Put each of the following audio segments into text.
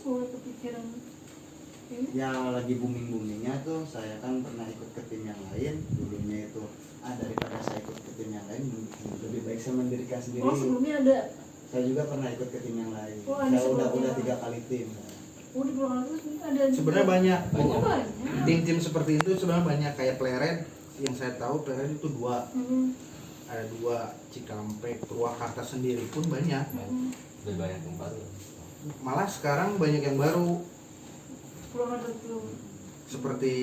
mulai kepikiran ini? Yang lagi boomingnya tuh saya kan pernah ikut ke tim yang lain dulunya itu. Daripada saya ikut ke tim yang lain lebih baik saya mendirikan sendiri. Oh sebelumnya ada? Saya juga pernah ikut ke tim yang lain. Oh, saya udah 3 kali tim. Oh di Pulau Alus ada? Sebenarnya banyak. Banyak. Tim-tim seperti itu sebenarnya banyak, kayak Pleret. Yang saya tahu Pleret itu 2. Ada 2, Cikampek, Purwakarta sendiri pun banyak. Lebih banyak yang baru. Malah sekarang banyak yang baru. Purwakarta tuh. Seperti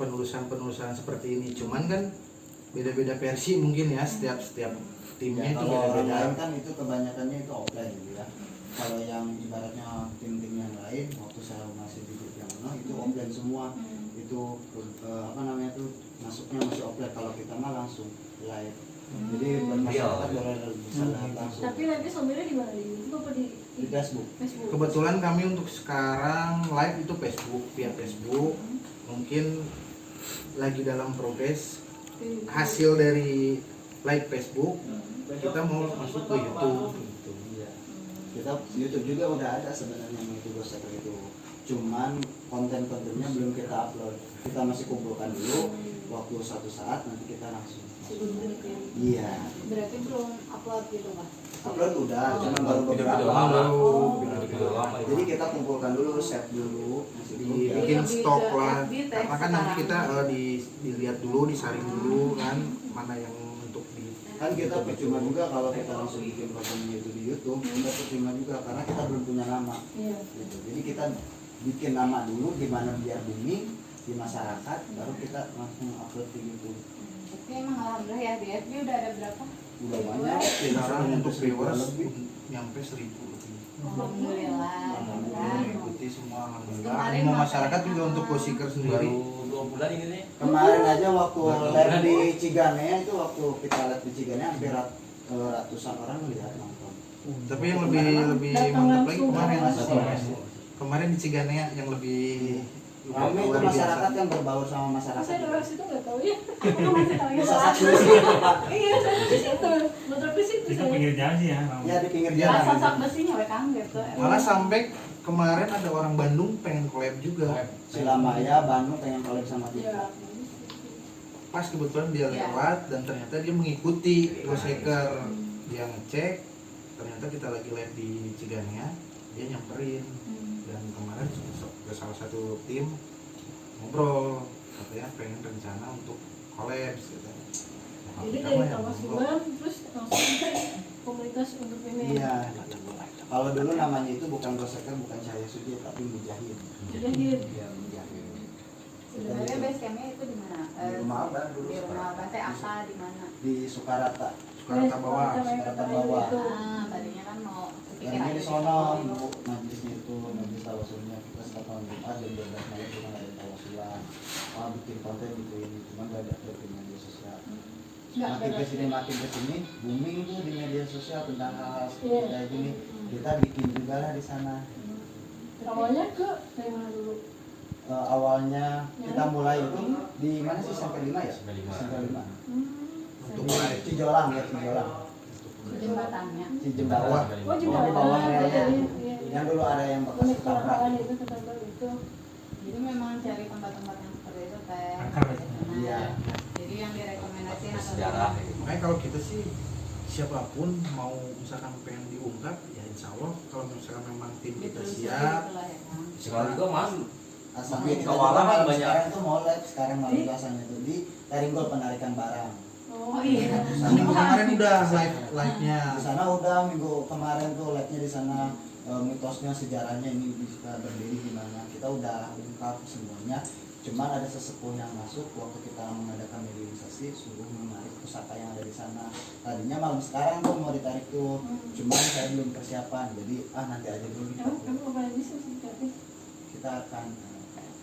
penulisan seperti ini, cuman kan beda-beda versi mungkin ya, setiap timnya Ya, itu kalau orang beda-beda. lain kan itu kebanyakannya itu offline gitu ya. Kalau yang ibaratnya tim-tim yang lain waktu saya masih di grup yang mana itu offline semua. Itu apa namanya tuh masuknya masih offline, kalau kita mah langsung live. Jadi bermasyarakat bisa lihat langsung. Tapi nanti sombelnya di mana? Di YouTube apa di Facebook. Kebetulan kami untuk sekarang live itu Facebook, via Facebook. Mungkin lagi dalam progres hasil dari live Facebook, kita mau masuk ke YouTube. Kita YouTube juga udah ada sebenarnya yang itu Ghost itu. Cuman konten-kontennya belum kita upload. Kita masih kumpulkan dulu, waktu suatu saat nanti kita langsung. Iya. Berarti belum upload gitu Pak? Upload udah, cuman baru beberapa. Jadi kita kumpulkan dulu, set dulu, Bikin stok lah. Karena kan nanti kita dilihat dulu, disaring dulu kan mana yang untuk di. Kan kita percuma juga kalau kita langsung bikin kontennya itu di YouTube, kita percuma juga karena kita belum punya nama. Gitu. Jadi kita bikin nama dulu gimana biar booming di masyarakat, baru kita langsung upload di YouTube. Tapi emang alhamdulillah ya di FB udah ada berapa? Udah banyak. Sekarang untuk viewers lebih. nyampe 1000 lebih. Alhamdulillah. Mengikuti semua alhamdulillah. Kemarin Mau makan masyarakat juga untuk Go-Seeker sendiri. Baru 2 bulan ini nih. Kemarin aja waktu Baru live bulan di ya? Ciganea itu, waktu kita live di Ciganea hampir ratusan orang melihat nonton. Tapi yang lebih mantap lagi kemarin. Langsung. Kemarin di Ciganea yang lebih Kami itu luar masyarakat biasa. yang berbaur sama masyarakat. Saya orang situ nggak tahu ya. Aku masih tahu ya. Bisa saksi di situ, Pak. Iya saya di situ. Motor ke situ Itu saya. pinggir jalan sih ya. Ya di pinggir Iya. jalan. Sosok besinya we Kang gitu. Malah sampai kemarin ada orang Bandung pengen collab juga. Silamaya, Bandung pengen collab sama kita. Iya. Pas kebetulan dia Iya. lewat dan ternyata dia mengikuti Go-Seeker. Dia ngecek, ternyata kita lagi live di Ciganea, dia nyamperin. Dan kemarin ke salah satu tim ngobrol, katanya pengen rencana untuk collab gitu. Jadi dari Tawasulan terus langsung ke komunitas untuk ini. Iya. Kalau dulu namanya itu bukan Go-Seeker, bukan Cahaya Suci, tapi Mujahid. Jadi Iya, Mujahid. Sebenarnya base campnya itu di mana? Di rumah Abah dulu. Di rumah Abah teh apa di mana? Di Sukarata. Sukarata bawah. Sukarata bawah. Tadinya kan mau Tadinya di sono majlisnya itu, majlis tawasulnya kita setiap tahun Jumat jam 12 malam kita ada tawasulan. Bikin konten gitu ini, cuma gak ada di media sosial. Makin kesini booming tuh di media sosial tentang hal-hal seperti kayak gini. Kita bikin juga lah di sana. awalnya ke dari mana dulu? Awalnya kita mulai itu di mana sih, sampai 5 ya? Sampai 5. Sampai 5. Untuk Di mulai Cijolang ya, Cijolang. jembatannya. Cijendawa. Oh Di jembatan. bawah relnya. Iya. Yang dulu ada yang bekas Unik ketabrak. kecelakaan itu ketabrak itu. Jadi memang cari tempat-tempat yang seperti itu teh. Iya. Jadi yang direkomendasiin atau Sejarah. makanya kalau kita sih siapapun mau misalkan pengen diungkap ya insya Allah kalau misalkan memang tim kita siap. Sekarang juga mas. Sampai kita Kawalan juga banyak. sekarang itu mau live, sekarang malam biasanya itu di Taringgol penarikan barang. Oh iya. Minggu kemarin udah live-nya. Di sana udah minggu kemarin tuh live-nya di sana, mitosnya, sejarahnya ini bisa berdiri gimana. Kita udah ungkap semuanya. Cuman ada sesepuh yang masuk waktu kita mengadakan medialisasi suruh menarik pusaka yang ada di sana. Tadinya malam sekarang tuh mau ditarik tuh, cuman saya belum persiapan. Jadi nanti aja dulu Kamu apa lagi sih kita akan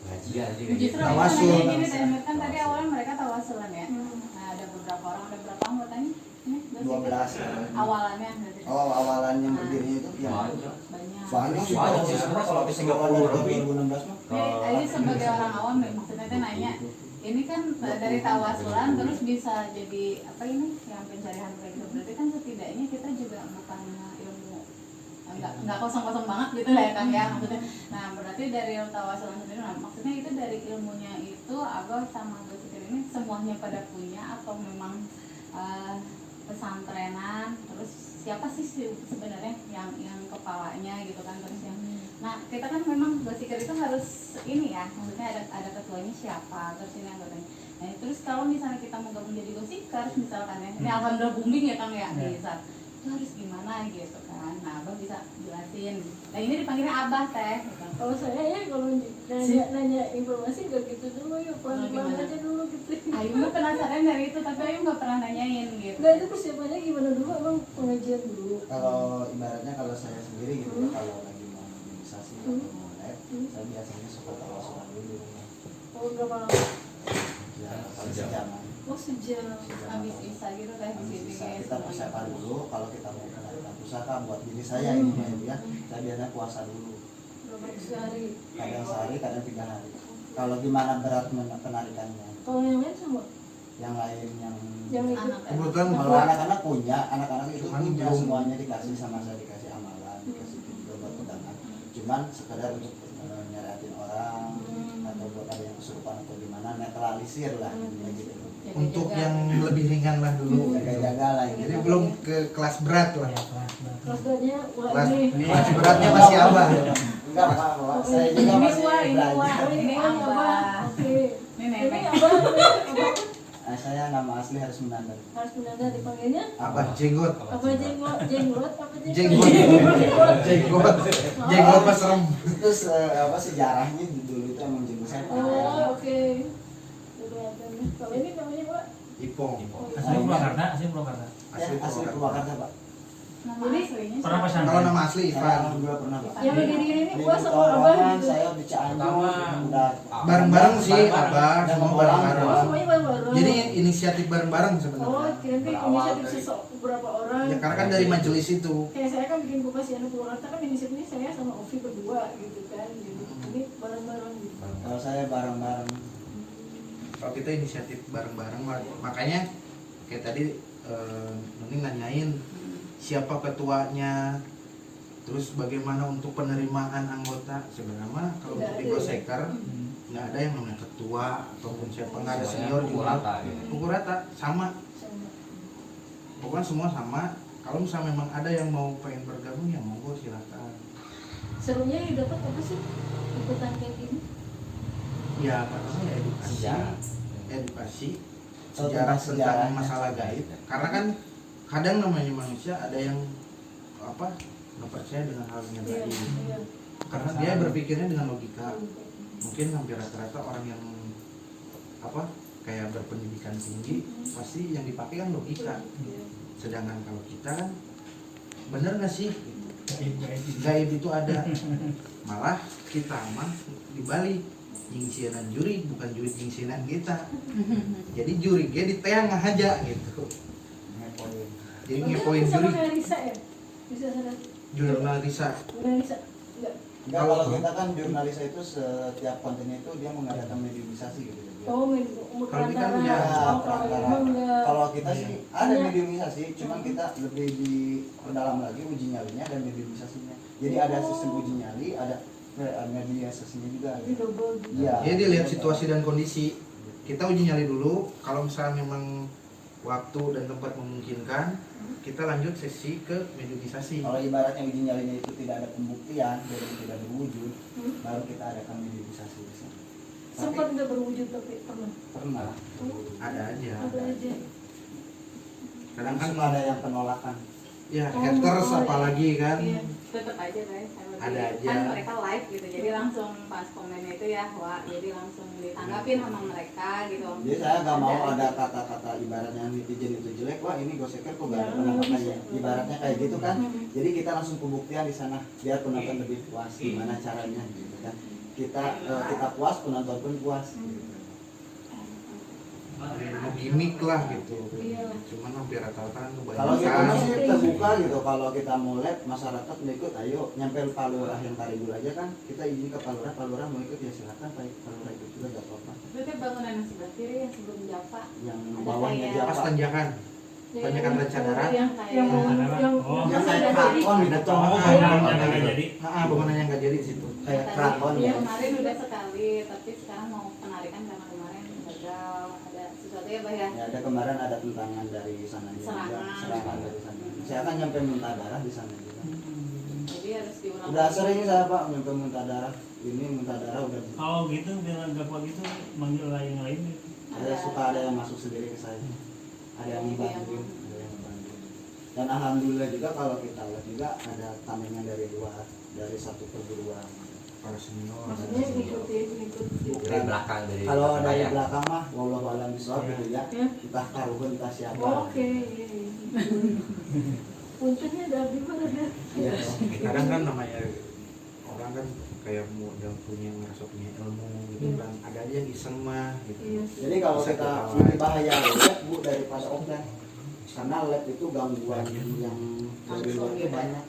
Iya, Justru Tawasul. ini kan tadi awalnya mereka tawasulan ya. Nah ada beberapa orang, ada berapa anggotanya? 12. Awalannya berarti. Oh, awalan yang berdirinya itu yang Banyak. banyak sih. Banyak sih sebenarnya kalau di Singapura lebih. 2016 mah. Ini sebagai orang awam maksudnya teh nanya, ini kan dari tawasulan terus bisa jadi apa ini yang pencarian kayak gitu. Berarti kan setidaknya kita juga bukan ilmu nggak kosong-kosong banget gitu lah ya Kang ya maksudnya. Nah berarti dari tawasulan sendiri, nah, maksudnya itu dari ilmunya itu Abah sama Gosiker ini semuanya pada punya atau memang pesantrenan, terus siapa sih sebenarnya yang kepalanya gitu kan, terus yang nah kita kan memang Gosiker itu harus ini ya, maksudnya ada ketuanya siapa, terus ini anggotanya. Nah terus kalau misalnya kita mau gabung jadi Gosiker misalkan ya, ini alhamdulillah booming ya Kang ya di saat itu harus gimana gitu kan. Nah Abah bisa jelasin. Nah ini dipanggilnya Abah teh gitu. Kalau saya ya kalau nanya informasi gak gitu dulu ya, pelan-pelan aja dulu gitu. Ayu mah penasaran dari itu, tapi Ayu nggak pernah nanyain gitu. Enggak, itu persiapannya gimana dulu, emang pengajian dulu. Kalau ibaratnya kalau saya sendiri gitu ya, kalau lagi mau mobilisasi atau mau lab, saya biasanya suka tawasulan dulu. Oh, berapa lama? Ya, paling sejaman. Oh, sejam. Habis isa gitu teh di Habis sini bisa guys. kita persiapan dulu. Kalau kita mau menarikan pusaka buat diri saya ini ya, saya biasanya puasa dulu. Berapa sehari? Kadang sehari, kadang 3 hari. Kalau gimana berat penarikannya? Kalau yang lain sama? Yang lain Yang ikut Anak. Kebetulan kalau anak-anak punya, anak-anak itu Cuman punya belum. semuanya dikasih sama saya, dikasih amalan, dikasih juga buat pegangan. Cuman sekedar untuk nyeratin orang atau buat ada yang kesurupan atau gimana, netralisir lah gitu. Jadi untuk jaga. yang lebih ringan lah dulu. Jaga-jaga lah gitu. Jadi belum ke kelas berat lah. kelas beratnya, wah Kelas, ini. kelas beratnya masih Abah. Enggak apa-apa, saya juga Ini masih wah, ini wah. belajar. Oh, ini Ini Abah. Abah. Oke. Ini Ini nenek. Abah. Saya nama asli harus menandar. Harus menanda dipanggilnya Abah jenggot. apa jenggot? Jenggot apa Jenggot. Jenggot. Jenggot mas serem. Itu sejarahnya dulu itu emang jenggot saya. Oh, oke. Kalau ini namanya Pak? Ipong. Asli Purwakarta, asli Purwakarta. Ya, asli Purwakarta, Pak. Nama Jadi, aslinya pernah siapa? pesan. Kalau nama asli Saya Ivan. alhamdulillah pernah, Pak. Yang begini-gini ini Di puas sama Pekalongan, Abah gitu. saya di Cianjur Pertama. udah Bareng-bareng sih Bareng-bareng. Abah, Dan semua mau bareng-bareng. Oh, semuanya bareng-bareng. Jadi inisiatif bareng-bareng Oh, sebenarnya. kira-kira inisiatif beberapa orang. Ya karena kan dari majelis itu. Kayak saya kan bikin Kopas Yana Purwakarta kan inisiatifnya saya sama Ovi berdua gitu kan. Jadi ini bareng-bareng gitu. Kalau saya bareng-bareng. Kalau kita inisiatif bareng-bareng, makanya kayak tadi Nuning nanyain siapa ketuanya, terus bagaimana untuk penerimaan anggota. Sebenarnya mah kalau untuk di Gosiker nggak ada yang namanya ketua ataupun siapa, nggak ada senior Pukul juga. rata, gitu. Pukul rata sama, Sama. pokoknya semua sama. Kalau misalnya memang ada yang mau pengen bergabung ya monggo silakan. Serunya yang dapat apa sih ikutan kayak gini? Ya pertama ya edukasi, Sejarah. edukasi Oh, sejarah tentang tentang sejarahnya. masalah gaib. Karena kan kadang namanya manusia ada yang apa nggak percaya dengan hal yang Iya, gaib. iya. Karena dia berpikirnya dengan logika. Mungkin hampir rata-rata orang yang apa kayak berpendidikan tinggi pasti yang dipakai kan logika. Iya. Sedangkan kalau kita kan bener nggak sih gaib itu ada, malah kita mah dibalik nyingsianan juri bukan juri nyingsianan kita. Jadi juri dia di tengah aja gitu. Ngepoin. Jadi Mungkin ngepoin bisa juri pakai Risa ya? Bisa sana. jurnal Risa. Pakai Risa? Enggak. Enggak, kalau kita kan jurnalis itu setiap kontennya itu dia mengadakan mediumisasi gitu. Oh, Kalau ini kan Ya, Oh, kalau perantara. emang enggak. Kalau kita sih ada Iya. mediumisasi, cuman kita lebih diperdalam lagi uji nyalinya dan mediumisasinya. Jadi ada sistem uji nyali, ada mediasasinya juga. Jadi double gitu. Iya. Jadi dilihat situasi dan kondisi. Kita uji nyali dulu. Kalau misalnya memang waktu dan tempat memungkinkan, kita lanjut sesi ke mediumisasi. Kalau ibaratnya uji nyalinya itu tidak ada pembuktian, jadi tidak berwujud, baru kita adakan mediumisasi di sana. Sempat enggak berwujud tapi pernah. Pernah. Ada aja. Ada aja. Kadang kan Langsung ada yang penolakan. ya Oh, haters betul. apalagi kan. Iya. Tetap aja guys, Ada aja. kan mereka live gitu, jadi langsung pas komennya itu ya, wah jadi langsung ditanggapin sama mereka gitu. Jadi saya nggak mau Ada ada aja. kata-kata ibaratnya netizen itu jelek, wah ini Gosiker kok gak ada Ya, penolakannya. bisa. Ibaratnya kayak gitu kan. Mhm. Jadi kita langsung pembuktian di sana biar penonton lebih puas gimana caranya gitu kan. Kita puas, penonton pun puas. Gitu. Mau gimmick lah gitu. Iya. Cuman hampir rata-rata kan Kalau kita kebanyakan. masih terbuka gitu, kalau kita mau lab masyarakat mau ikut, ayo nyampe Pak Lurah yang Tarigul aja kan, kita izin ke Pak Lurah mau ikut ya silakan Pak Lurah ikut juga gak apa-apa. Berarti bangunan yang sebelah kiri yang sebelum Java. Yang Ada bawahnya kayak- Java. Pas tanjakan. Kebanyakan rencana yang mau Oh. yang Kayak nggak jadi. krakon gitu. Oh, Ah, bangunan yang nggak jadi. bangunan yang nggak jadi di situ. Kayak Tadi, krakon ya ya. kemarin udah sekali, tapi sekarang mau penarikan karena kemarin gagal, ada sesuatu ya Bah ya. Ya ada kemarin ada tentangan dari sana juga, Serangan. serangan dari sana. Saya kan nyampe muntah darah di sana juga. Jadi harus diulang. Udah sering saya Pak nyampe muntah darah. Ini muntah darah udah. Oh gitu, biar nggak kuat gitu, manggil yang lain gitu. Ada yang masuk sendiri ke saya. Ada yang membantu, ada yang membantu. Dan alhamdulillah juga kalau kita lihat juga ada tamunya dari luar, dari satu perguruan. Para senior. Maksudnya ngikut. Dari belakang dari Kalau dari belakang. belakang mah wallahu a'lam bishawab gitu ya. Ya. Kita tahu kita siapa. Oke, iya, iya. Puncaknya dari mana ya? Iya. Kadang kan namanya orang kan kayak udah ngerasa punya ilmu gitu Iya. kan. Ada aja yang iseng mah gitu. Iya. Jadi kalau Bisa kita ketawa. lebih bahaya lab Bu daripada offline. Karena lab itu gangguan yang dari luar itu banyak.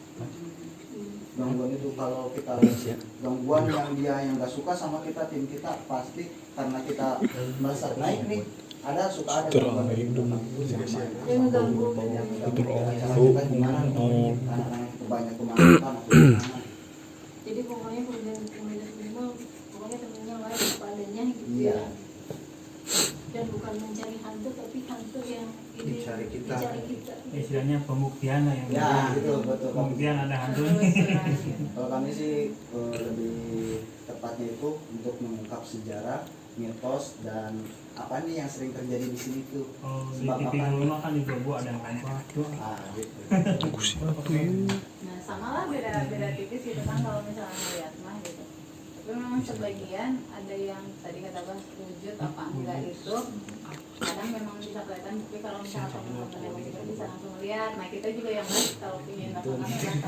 Gangguan itu kalau kita lihat gangguan yang dia yang nggak suka sama kita, tim kita pasti karena kita merasa naik nih, ada suka ada gangguan dari belakang itu Yang mengganggu. kita gimana anak-anak itu banyak kemana-mana kemana. Jadi pokoknya kemudian terima, pokoknya temennya lain apa adanya gitu Iya. ya. Dan bukan mencari hantu, tapi hantu yang ini Dicari kita. dicari kita. Istilahnya pembuktian lah yang. Ya betul betul. Pembuktian ada hantu. Kalau kami sih lebih tepatnya itu untuk mengungkap sejarah, mitos dan apa nih yang sering terjadi di sini tuh. Oh, di Sebab TV apa? rumah kan juga Bu ada yang lempar. Ah gitu. Nah sama lah beda tipis gitu kan kalau misalnya ngeliat mah gitu. Tapi memang sebagian ada yang tadi kata Bang wujud apa enggak itu kadang memang bisa kelihatan, tapi kalau misalnya teman-teman yang kita bisa langsung lihat. Nah kita juga yang baik kalau ingin lakukan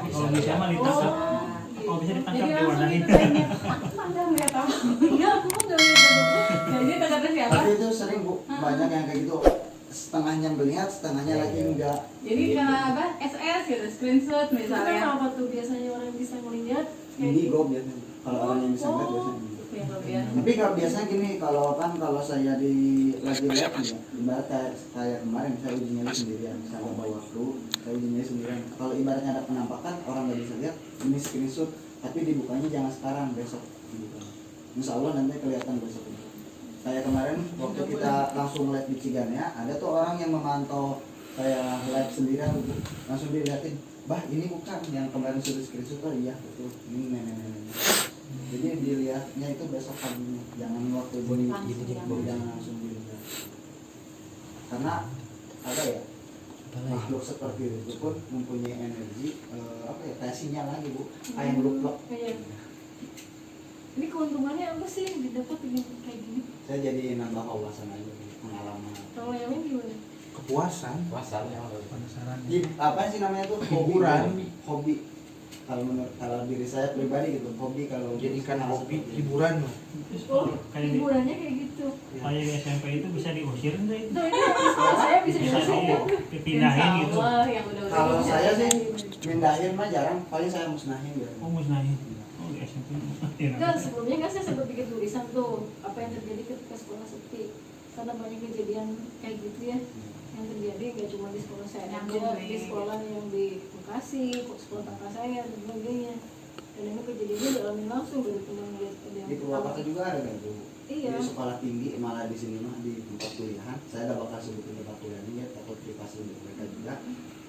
Kalau bisa mah ditangkap. Kalau bisa ditangkap jadi langsung diwadahin. itu kayaknya aku nggak ngeliat apa. Iya, aku mah nggak lihat apa-apa. Nah ini kata siapa? Tapi itu sering Bu, banyak yang kayak gitu. Setengahnya melihat, setengahnya lagi enggak. Jadi karena apa? SS gitu, screenshot Itu kan misalnya. apa tuh biasanya orang bisa melihat kayak Ini gitu. go biasanya. Kalau orang yang bisa lihat biasanya. Yang lebih Tapi kalau biasanya gini, kalau saya di lagi lab nih ya, ibarat kayak kemarin saya uji nyali sendirian, saya nggak bawa kru, saya uji nyali sendirian. Kalau ibaratnya ada penampakan, orang nggak bisa lihat, ini screenshot, tapi dibukanya jangan sekarang, besok. Gitu. Insya Allah nanti kelihatan besok. Kayak kemarin waktu kita langsung live di Ciganya, ada tuh orang yang memantau kayak live sendirian, langsung dilihatin, bah ini bukan yang kemarin sudah screenshot, oh iya betul, ini nenek. Jadi dilihatnya itu besok paginya, jangan waktu jangan langsung dilihat. Karena apa ya, makhluk seperti itu pun mempunyai energi apa ya, kayak sinyal lagi Bu, kayak ngeluplok. Kayak ini keuntungannya apa sih yang didapat dengan kayak gini? Saya jadi nambah wawasan aja, pengalaman. Kalau yang lain gimana? Kepuasan. Pasarnya Penasaran. Apa sih namanya tuh? Hiburan. Hobi. Kalau diri saya pribadi gitu, hobi kalau Jadikan hal hobi seperti itu. hiburan loh. Oh, Kayak di- hiburannya kayak gitu. Kayak di SMP itu bisa diusir enggak itu? Tuh ini di sekolah saya bisa Bisa diusir. dipindahin gitu. Allah yang udah-udah Kalau bisa. saya sih pindahin mah jarang, paling saya musnahin gitu. Oh musnahin. Oh di SMP. Enggak, sebelumnya kan saya sempat bikin tulisan tuh apa yang terjadi ketika sekolah sepi. Karena banyak kejadian kayak gitu ya yang terjadi gak cuma di sekolah saya, Yang juga di- di sekolah yang di Bekasi, sekolah kakak saya dan sebagainya. Dan ini kejadiannya dialami langsung dari teman lihat ada yang Di Purwakarta juga ada kan Bu. Iya. Di sekolah tinggi malah di sini mah di tempat kuliahan. Saya gak bakal sebutin tempat kuliahnya ya, takut privasi untuk mereka juga.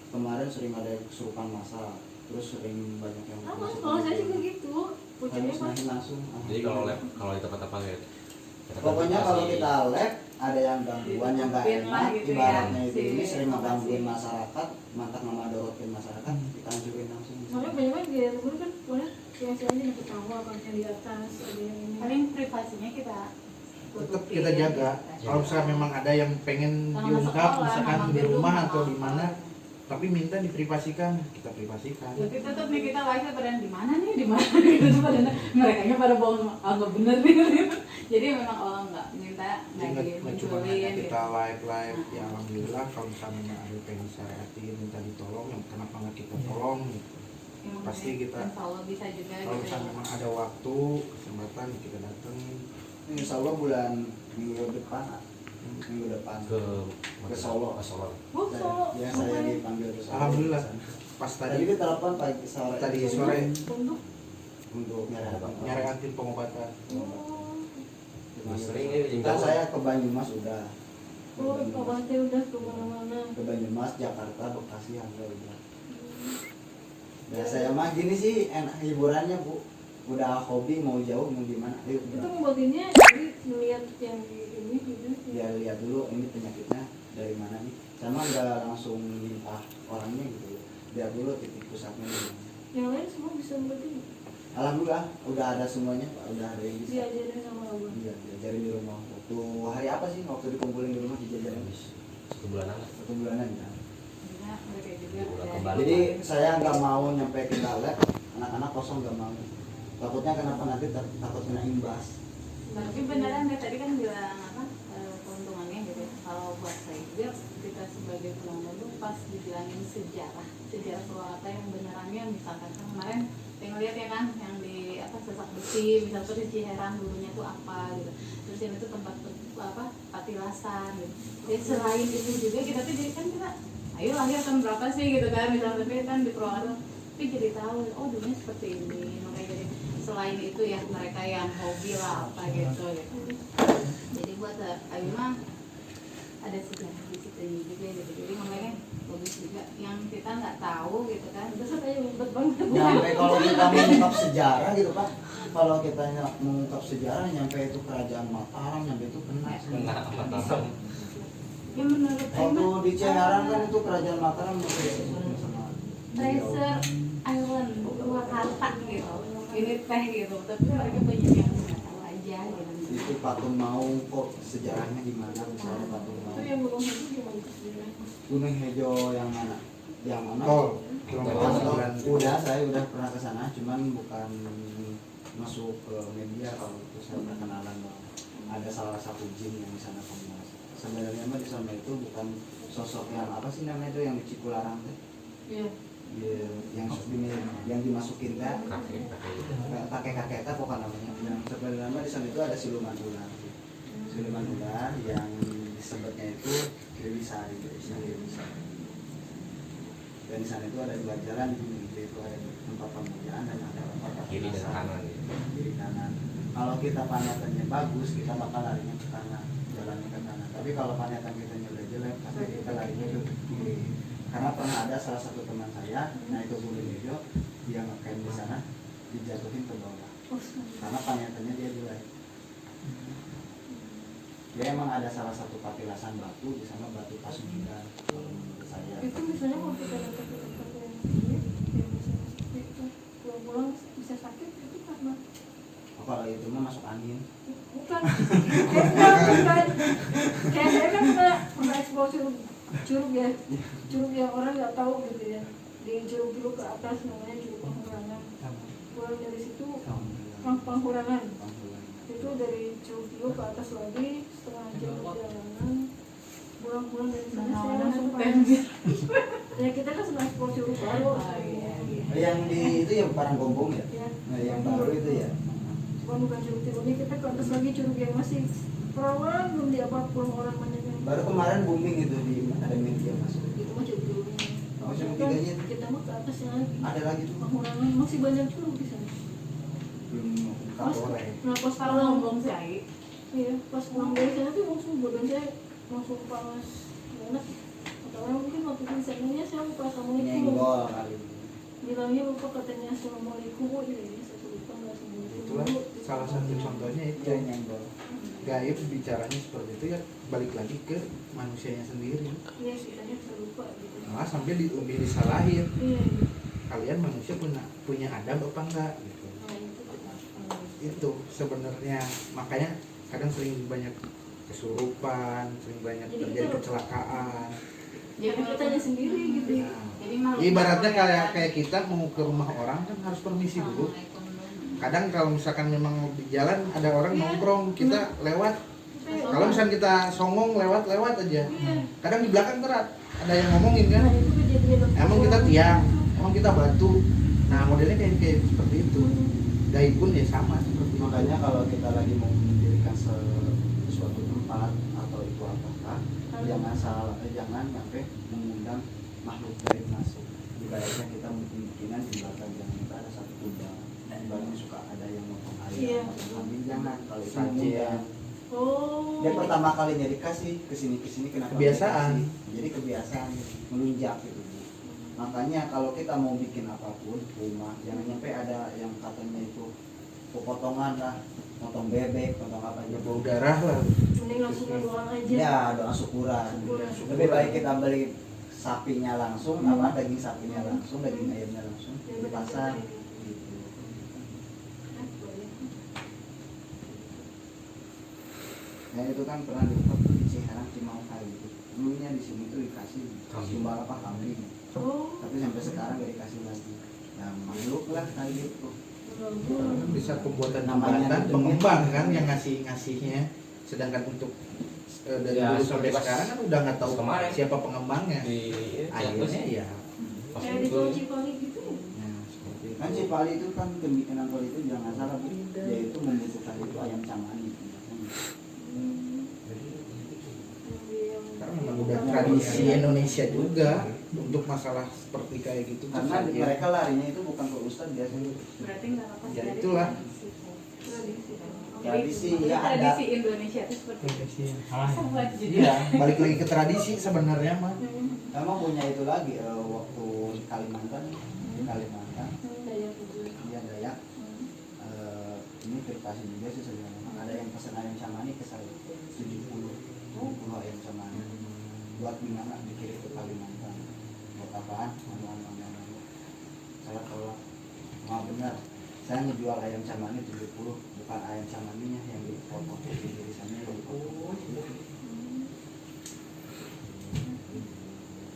Kemarin sering ada kesurupan massal, terus sering banyak yang Sama sekolah saya juga gitu. saya Pucuknya pas musnahin langsung. Jadi kalau lab kalau di tempat apa ya? Pokoknya kalau kita lab ada yang gangguan yang nggak Ditutupin lah enak, gitu ya, ibaratnya itu si ini sering informasi. ngegangguin masyarakat, mantak nama dorotin masyarakat, kita hancurin langsung. soalnya banyak kan di luar kan banyak siang-siangnya yang ketawa kalau yang di atas ada yang ini. Paling privasinya kita Tetap kita jaga. Kalau misalnya memang ada yang pengen Kalau diungkap, sekolah, misalkan memang di rumah gedung, atau di apa. mana, tapi minta diprivasikan, kita privasikan. Tapi tetap nih kita live pada di mana nih, di mana gitu padahal mereka pada bohong, nggak bener nih. Jadi memang Allah nggak minta Jadi nggak nggak cuma dimunculin hanya gitu. kita live ya alhamdulillah kalau misalnya memang ada yang pengen syariatin minta ditolong, yang kenapa nggak kita tolong gitu. Yang Pasti penting kita insya Allah bisa juga kalau gitu. misalnya memang ada waktu kesempatan kita datang. Insya Allah bulan minggu depan minggu depan ke Solo. Solo. Oh, Solo. Ya saya dipanggil ke Solo. Alhamdulillah. Pas Tadi tadi ditelepon pagi sore. tadi sore Untuk Untuk nyari tim pengobatan. Sering ya Kan saya ke Banyumas udah. oh, obatnya udah kemana-mana. Ke Banyumas, Jakarta, Bekasi, Angga udah. Ya saya mah gini sih enak hiburannya Bu. Udah hobi mau jauh mau gimana ayo Itu udah. ngobatinnya jadi melihat yang di ini gitu. Ya lihat dulu ini penyakitnya dari mana nih. Sama nggak langsung limpah orangnya gitu. Lihat dulu titik pusatnya. Di mana. Yang lain semua bisa ngobatin. Alhamdulillah udah ada semuanya Pak, udah ada yang bisa. Diajarin sama abang. Iya, diajarin di rumah. Waktu hari apa sih waktu dikumpulin di rumah dijajarin? Satu bulanan lah. 1 bulanan ya. Juga mereka juga Udah dari- kembali. Jadi saya nggak mau nyampe ke lab, anak-anak kosong nggak mau. Takutnya kenapa nanti takut kena imbas. Tapi beneran deh tadi kan bilang apa keuntungannya gitu ya. Kalau buat saya juga kita sebagai penonton tuh pas dibilangin sejarah Purwakarta yang benerannya misalkan kan kemarin yang lihat ya kan yang di apa Sesak Besi misalnya di Ciherang dulunya tuh apa gitu, terus yang itu tempat apa patilasan gitu. Ya selain itu juga kita tuh jadi kan kita ayo lahir tahun berapa sih gitu kan misalnya tapi kan di Purwakarta tapi jadi tahu oh dulunya seperti ini makanya jadi selain itu ya mereka yang hobi lah apa gitu. Jadi buat ayo mah ada sejarah di situ juga gitu. Jadi makanya bagus juga yang kita nggak tahu gitu kan. Terus kayak ribet banget. Nyampe kalau kita mengungkap sejarah gitu Pak, kalau kita mengungkap sejarah nyampe itu kerajaan Mataram, nyampe itu kena. Kena Mataram. Ya menurut Waktu di Ciherang kan itu kerajaan Mataram nyampe sama Treasure Island Purwakarta gitu. Ini teh gitu. Tapi mereka banyak yang nggak tahu aja gitu. itu patung Maung kok sejarahnya gimana misalnya patung Itu Maung. yang belum itu gimana sebenarnya? Gunung Hejo yang mana? Yang mana? Tol. Udah saya udah pernah ke sana, cuman bukan masuk ke media kalau itu saya perkenalan bahwa ada salah satu jin yang di sana penguasa. Sebenarnya mah di sana itu bukan sosok yang apa sih namanya itu yang di Cipularang tuh. Iya. Iya, yang dimasukin teh Kakek. kakek pokoknya namanya. Yang sebenarnya mah di sana itu ada siluman ular. Siluman ular yang disebutnya itu Dewi Sari. Dan di sana itu ada 2 jalan, itu ada tempat pemujaan dan ada tempat Kiri dan kanan. Kiri kanan. Kalau kita panetannya bagus, kita bakal larinya ke kanan, jalannya ke kanan. Tapi kalau panetan kita udah jelek, pasti kita larinya ke kiri. Karena pernah ada salah satu teman saya, nah itu Gunung Hejo, dia ngecamp di sana, dijatuhin ke bawah. Karena panetannya dia jelek. Dia emang ada salah satu patilasan batu di sana, batu Pasundan kalau menurut saya. Itu misalnya kalau kita dapat yang ini, yang misalnya sakit itu pulang-pulang bisa sakit itu karena Kalau itu mah masuk angin. bukan. Bukan. Kayak saya kan pernah eksplor curug ya, curug yang orang nggak tahu gitu ya, di curug ke atas namanya curug Panghurangan. Pulang dari situ Panghurangan. Itu dari curug ke atas lagi setengah jam perjalanan. Pulang dari sana saya langsung panas. Ya kita kan sedang eksplor curug baru. Yang di itu yang Paranggombong ya? Ya. Nah, yang baru itu ya. Bukan curug timurnya, kita ke atas lagi curug yang masih perawan belum diapa-apa orang banyak yang Baru kemarin booming itu di ada media masuk. itu mah curug timurnya. Oh, curug Kan tiganya. kita mah ke atas yang lagi. Ada lagi tuh. Panghurangan masih banyak curug di sana. Belum Pas, boleh. nah pas Kalau pulang, ngomong sih iya pas pulang dari sana tuh langsung badan saya langsung panas banget. Kata orang mungkin waktu di sananya saya lupa assalamualaikum. Nyenggol kali. Bilangnya lupa katanya assalamualaikum. Oh iya iya saya lupa nggak assalamualaikum. Itulah salah satu contohnya itu Iya nyenggol. gaib bicaranya seperti itu ya balik lagi ke manusianya sendiri. Iya sih tanya saya lupa gitu. Malah sampai disalahin. Iya. Kalian manusia punya adab apa enggak gitu. Nah itu. Itu sebenarnya makanya kadang sering banyak kesurupan, sering banyak Jadi terjadi kita- kecelakaan. Jadi kitanya sendiri gitu. Nah, jadi malu. ibaratnya kayak kita mau ke rumah orang kan harus permisi dulu. Kadang kalau misalkan memang di jalan ada orang Iya. nongkrong, kita lewat. Kalau misalkan kita songong lewat aja. Iya. Kadang di belakang terat ada yang ngomongin kan. Nah itu kejadian. Emang kita tiang, emang kita batu. Nah modelnya kayak seperti itu. Gaib pun ya sama seperti itu. Makanya kalau kita lagi mau mendirikan suatu tempat atau itu jangan sampai mengundang makhluk gaib masuk. Ibaratnya kita bikinan di belakang jangan kita ada satu kuda, ibaratnya suka ada yang motong ayam, Iya. motong kambing, jangan. Kalau itu Sajen. mengundang. Oh. Dia pertama kalinya dikasih kesini kenapa Kebiasaan. dikasih? Jadi kebiasaan melunjak gitu. Makanya kalau kita mau bikin apapun rumah, jangan sampai ada yang katanya itu potongan lah, potong bebek, potong apa aja. Bau darah lah. Mending langsung doang aja. Ya doa syukuran. Lebih baik kita beli sapinya langsung, apa daging sapinya langsung, daging ayamnya langsung di pasar. Gitu. Ya itu kan pernah dibuat di Ciherang Cimangkai gitu. Dulunya di sini tuh dikasih sumber apa kambing, Oh. tapi sampai sekarang gak dikasih lagi. Nah makhluk lah kayak gitu. Bisa pembuatan Namanya jembatan itu pengembang kan yang ngasihnya, sedangkan untuk dari Ya, dulu sampai pas sekarang kan udah nggak tahu kemarin. siapa pengembangnya. Di Akhirnya ya, pas Kayak di itu tol Cipali gitu ya. ya seperti itu. Kan Cipali itu kan pembikinan tol itu jangan salah, Bu. Yaitu membutuhkan itu ayam cangani. Karena memang udah tradisi Indonesia juga untuk masalah seperti kayak gitu. Karena Terus ya, mereka larinya itu bukan ke ustadz biasanya. Berarti nggak lepas Ya, dari itulah. Tradisi. Tradisi Jadi, ya ada. tradisi Indonesia itu seperti itu. Ah, Buat jadi. iya, balik lagi ke tradisi sebenarnya mah. Emang punya itu lagi waktu di Kalimantan, dia Dayak. Ini privasi juga sih sebenarnya. Ada yang pesan ayam cangani ke saya 70 ayam cangani. Buat gimana dikirim ke Kalimantan? Buat apaan? Saya tolak. Mau benar. Saya ngejual ayam cangani 70, bukan ayam canganinya yang dipotong di tulisannya yang dipotong.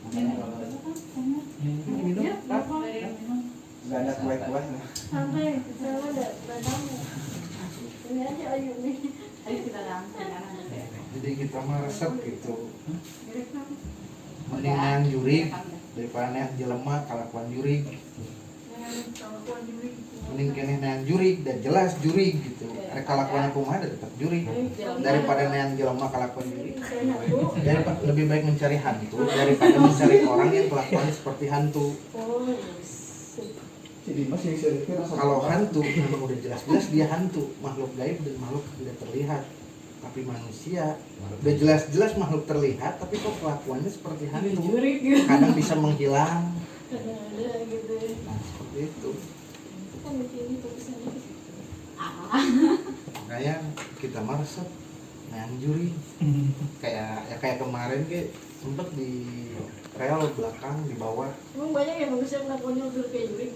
Makanya kalau Minum Ya, apa? Bapak. nggak ada kue-kue, Santai, saya ada tamu. Ini aja ayo nih. Ayo kita langsung kan nanti. Jadi kita mah resep gitu. Mirip kan? Mending nang jurig daripada nang jelema kalakuan jurig. Mending kene nang jurig dan jelas jurig gitu. Ada kalakuan kumaha ada tetap jurig. Daripada nang jelema kalakuan jurig. Daripada lebih baik mencari hantu daripada mencari orang yang kelakuannya seperti hantu. Oh, jadi masih sedikit Kalau hantu memang udah jelas-jelas dia hantu, makhluk gaib dan makhluk tidak terlihat. Tapi manusia udah jelas-jelas makhluk terlihat tapi kok kelakuannya seperti hantu. Kadang bisa menghilang. ada gitu. Nah, seperti itu. Kan begini tulisannya. Makanya kita mah resep nang juri. Kayak kemarin sempet di rel belakang di bawah Emang banyak yang manusia melakukan nyudur kayak juri.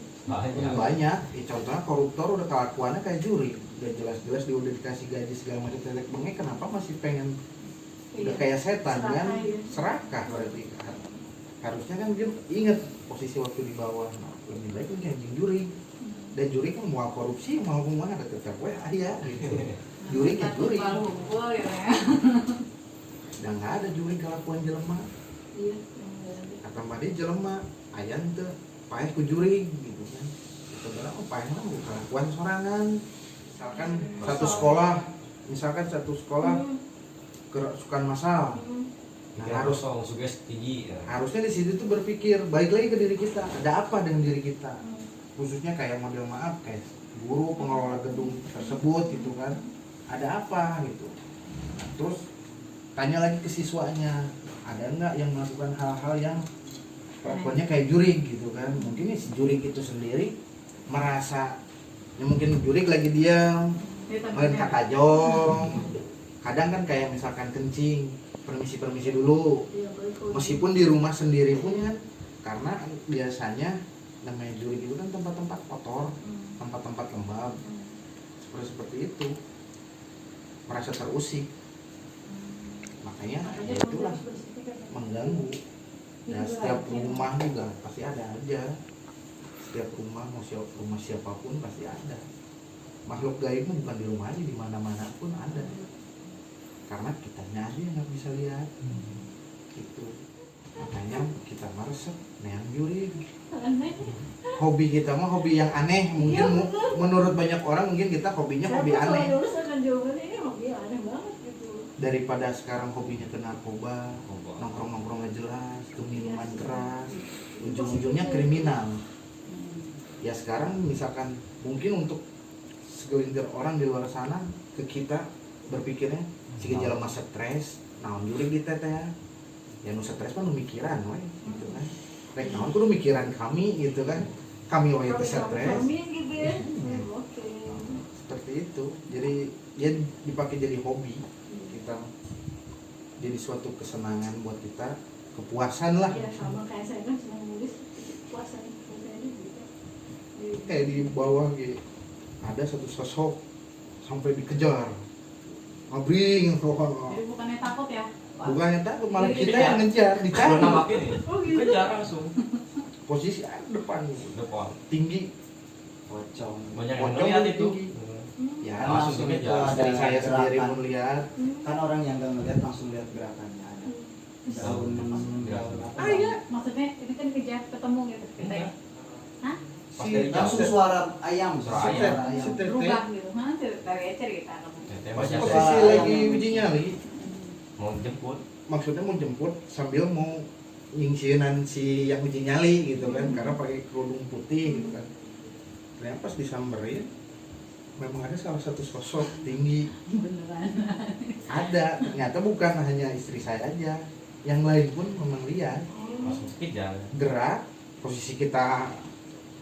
banyak. Contohnya koruptor udah kelakuannya kayak juri, udah jelas-jelas dia udah dikasih gaji segala macam telek bengek, kenapa masih pengen udah kayak setan kan? Serakah berarti kan. Harusnya kan dia ingat posisi waktu di bawah. Nah, lebih baik kan kayak juri. Dan juri kan mau korupsi mau kemana ada tetap ya gitu. Juri kan juri. Kumpul gitu ya. Dan nggak ada juri kelakuan jelema. Iya. Kata mbak dia jelema ayan tuh paeh ku juri gitu kan. Sebenarnya paeh mah bukan kelakuan sorangan. Misalkan satu sekolah kerasukan massal. Nah, harus suges tinggi ya. harusnya di situ tuh berpikir balik lagi ke diri kita, ada apa dengan diri kita, khususnya kayak model maaf kayak guru pengelola gedung tersebut gitu kan, ada apa gitu. Nah, terus tanya lagi ke siswanya, ada nggak yang melakukan hal-hal yang kelakuannya kayak jurig gitu kan. Mungkin si jurig itu sendiri merasa ya mungkin jurig lagi diam main kakajong, kadang kan kayak misalkan kencing permisi dulu, meskipun di rumah sendiri pun kan, karena biasanya namanya jurig itu kan tempat-tempat kotor, tempat-tempat lembab, seperti itu, merasa terusik, makanya ya itulah mengganggu. Nah, setiap rumah juga pasti ada aja, setiap rumah rumah siapapun pasti ada. Makhluk gaib bukan di rumah aja, di mana-mana pun ada. Karena kitanya aja yang nggak bisa lihat gitu. Makanya kita meresep neang juri. Hobi kita mah hobi yang aneh mungkin. Menurut banyak orang mungkin kita hobinya hobi aneh. Saya lulus akan jawabannya ini hobi aneh banget gitu. daripada sekarang hobinya ke narkoba, nongkrong nggak jelas, ke minuman keras, ujung-ujungnya kriminal. Ya sekarang misalkan mungkin untuk segelintir orang di luar sana ke kita berpikirnya si gejala mah stres, naon juri kita teh ya nu stres mah nu mikiran we gitu kan. Rek naon kudu mikiran kami gitu kan. Kami wae teh stres. Kami gitu ya. Oke. Seperti itu. Jadi ya dipakai jadi hobi kita. Jadi suatu kesenangan buat kita, kepuasan lah. Ya sama kayak saya kan senang nulis puasa saya gitu. Di bawah gitu ada satu sosok sampai dikejar ngabring soalnya. Jadi bukannya takut ya? Bukannya takut, malah Jadi kita yang ngejar, dicari. Karena makin ya. Oh gitu. Kejar langsung. Posisi ada depan, Depan. tinggi, pocong. Banyak yang pocong ngeliat itu itu. tinggi. Ya Kan langsung langsung itu itu ada dari saya sendiri gerakan. pun lihat. Kan orang yang nggak ngeliat langsung lihat gerakannya ada daun apa Ah iya. Maksudnya ini kan kejar ketemu gitu kita ya? Hah? Pas dari langsung jauh. suara ayam Suara ayam. Setet, Berubah gitu? Hah? Dari cerita kamu. Teteh pas banyak posisi Suara lagi ayam. uji nyali, mau jemput. maksudnya mau jemput sambil mau nyingsinan si yang uji nyali gitu kan, karena pakai kerudung putih gitu kan. Ternyata pas disamperin memang ada salah satu sosok tinggi. Beneran. Ada, ternyata bukan hanya istri saya aja, yang lain pun memang lihat. Langsung kejar. Gerak, posisi kita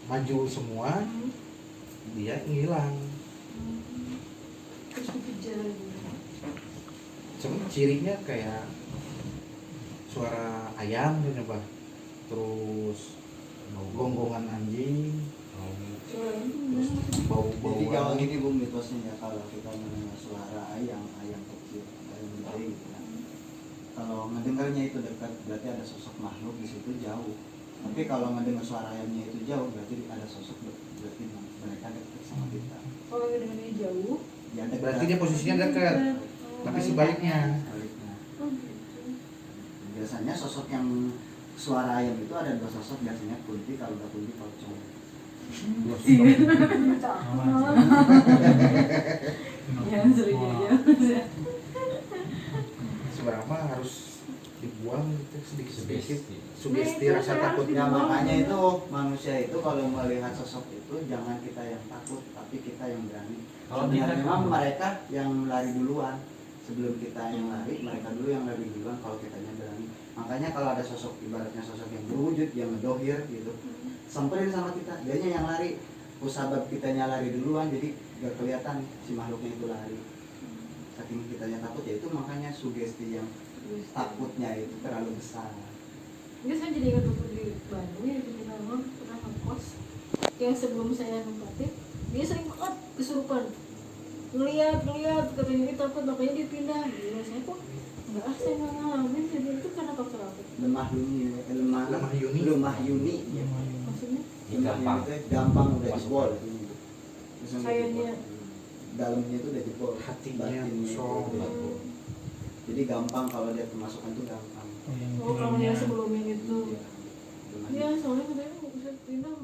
maju semua, dia ngilang. Terus dikejar gitu. Cuma cirinya kayak suara ayam gitu bah, terus gonggongan anjing, Suara itu terus jadi kalau bau-bauan. gini bu mitosnya ya, kalau kita mendengar suara ayam kecil ayam gede gitu kan, kalau mendengarnya itu dekat berarti ada sosok makhluk di situ jauh. Tapi kalau mendengar suara ayamnya itu jauh berarti ada sosok, berarti mereka dekat sama kita. kalau dengannya jauh. Ya dekat. Berarti dia posisinya dekat, tapi sebaliknya. Sebaliknya. Oh gitu. Biasanya sosok yang suara ayam itu ada dua sosok, biasanya kunti, kalau udah kunti pocong. Jangan sering aja. Seberapa harus dibuang gitu sedikit-sedikit, sugesti Nah, itu rasa harus takut. Ya makanya itu manusia itu kalau melihat sosok itu jangan kita yang takut, tapi kita yang berani. Kalau Sebenarnya tidak- memang mereka yang lari duluan, sebelum kita yang lari, mereka dulu yang lari duluan kalau kitanya berani. Makanya kalau ada sosok, ibaratnya sosok yang berwujud, yang ngedohir gitu, samperin sama kita, dianya yang lari. Usabab kitanya lari duluan, jadi gak kelihatan si makhluknya itu lari. Saking kitanya takut, ya itu makanya sugesti yang takutnya itu terlalu besar. Ini saya jadi ingat waktu di Bandung ya, di Binangun pernah ngekos yang sebelum saya nempatin, dia sering banget kesurupan, ngeliat katanya dia takut makanya dia pindah. Gila, saya kok enggak, saya nggak ngalamin. Jadi itu karena faktor apa? Lemah Yuni, Lemah Yuni. Lemah Yuni. Maksudnya Gampang. Gampang udah Masuk jebol. balik. Terus yang Kayaknya. jebol. Dalamnya itu udah jebol, Hatinya batinnya itu kosong. udah jebol. Jadi gampang kalau dia kemasukan tuh gampang. oh kalau yang sebelumnya itu Iya. Lemah ya Yuni. soalnya katanya bisa pindah